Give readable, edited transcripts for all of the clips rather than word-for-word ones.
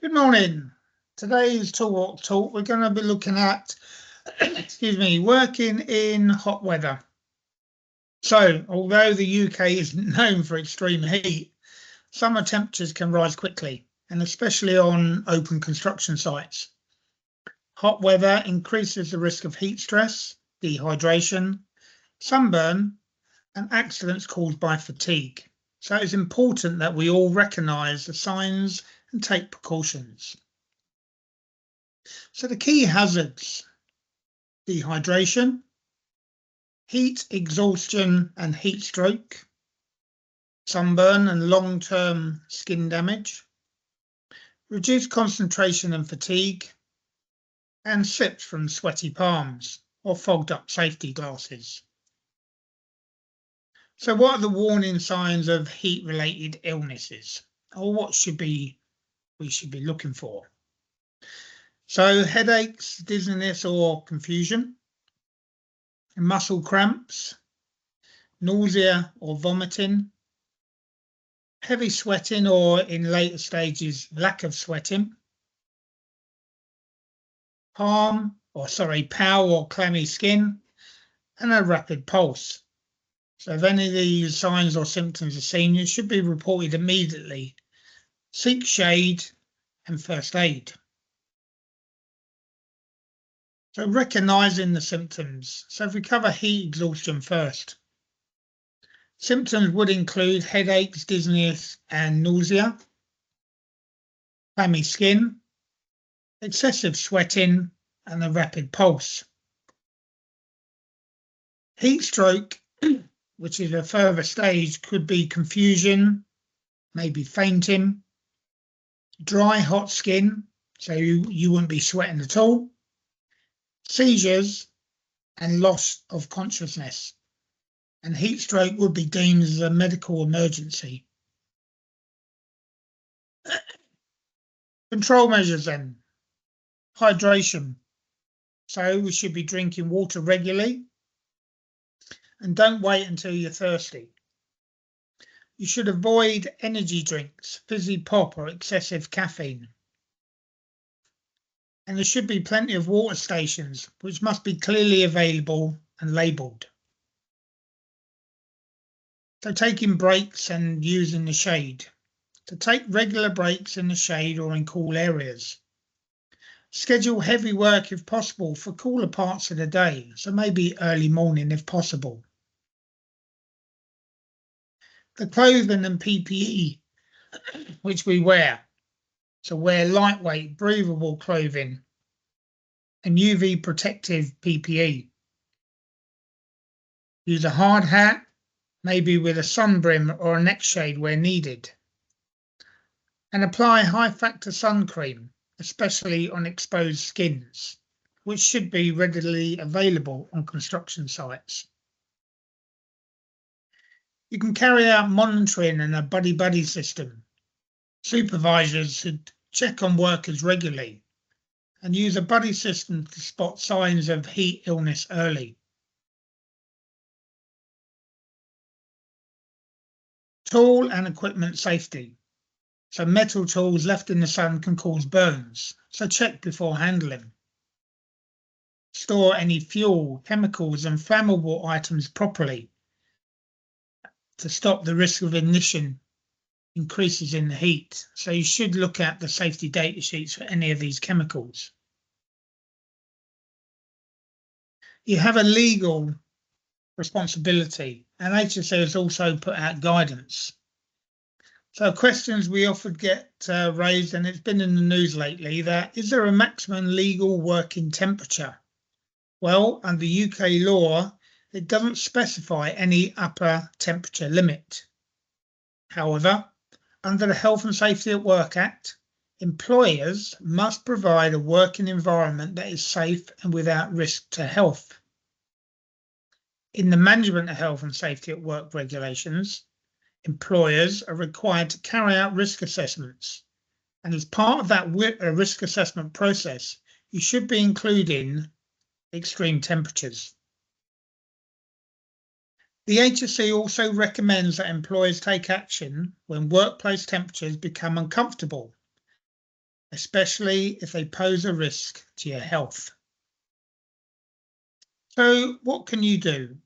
Good morning. Today's Toolbox Talk, we're going to be looking at, working in hot weather. So, although the UK is known for extreme heat, summer temperatures can rise quickly, and especially on open construction sites. Hot weather increases the risk of heat stress, dehydration, sunburn, and accidents caused by fatigue. So it's important that we all recognise the signs and take precautions. So the key hazards: dehydration, heat exhaustion and heat stroke, sunburn and long-term skin damage, reduced concentration and fatigue, and slips from sweaty palms or fogged up safety glasses. So what are the warning signs of heat-related illnesses, or what we should be looking for? So headaches, dizziness or confusion, muscle cramps, nausea or vomiting, heavy sweating or in later stages lack of sweating, pale or clammy skin, and a rapid pulse. So if any of these signs or symptoms are seen, it should be reported immediately. Seek shade and first aid. So recognising the symptoms. So if we cover heat exhaustion first, symptoms would include headaches, dizziness and nausea, clammy skin, excessive sweating and a rapid pulse. Heat stroke, which is a further stage, could be confusion, maybe fainting, dry hot skin, so you wouldn't be sweating at all, seizures and loss of consciousness. And heat stroke would be deemed as a medical emergency. Control measures then. Hydration. So we should be drinking water regularly and don't wait until you're thirsty. You should avoid energy drinks, fizzy pop or excessive caffeine. And there should be plenty of water stations, which must be clearly available and labelled. So taking breaks and using the shade. To take regular breaks in the shade or in cool areas. Schedule heavy work if possible for cooler parts of the day, so maybe early morning if possible. The clothing and PPE which we wear. So wear lightweight, breathable clothing and UV protective PPE. Use a hard hat, maybe with a sun brim or a neck shade where needed. And apply high factor sun cream, especially on exposed skins, which should be readily available on construction sites. You can carry out monitoring in a buddy-buddy system. Supervisors should check on workers regularly and use a buddy system to spot signs of heat illness early. Tool and equipment safety. So metal tools left in the sun can cause burns, so check before handling. Store any fuel, chemicals and flammable items properly to stop the risk of ignition increases in the heat. So you should look at the safety data sheets for any of these chemicals. You have a legal responsibility, and HSE has also put out guidance. So questions we often get raised, and it's been in the news lately, that is there a maximum legal working temperature? Well, under UK law, it doesn't specify any upper temperature limit. However, under the Health and Safety at Work Act, employers must provide a working environment that is safe and without risk to health. In the Management of Health and Safety at Work regulations, employers are required to carry out risk assessments. And as part of that risk assessment process, you should be including extreme temperatures. The HSE also recommends that employers take action when workplace temperatures become uncomfortable. especially if they pose a risk to your health. So what can you do?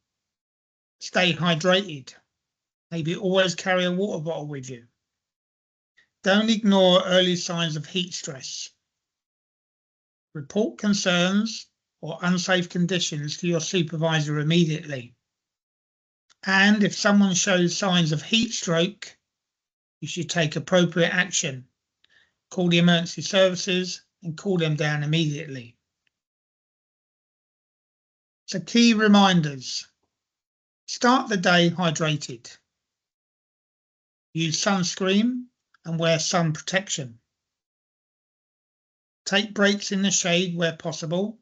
Stay hydrated. Maybe always carry a water bottle with you. Don't ignore early signs of heat stress. Report concerns or unsafe conditions to your supervisor immediately. And if someone shows signs of heat stroke, you should take appropriate action. Call the emergency services and cool them down immediately. So key reminders. Start the day hydrated. Use sunscreen and wear sun protection. Take breaks in the shade where possible.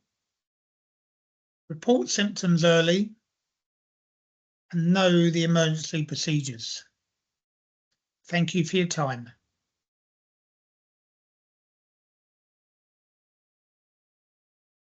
Report symptoms early and know the emergency procedures. Thank you for your time.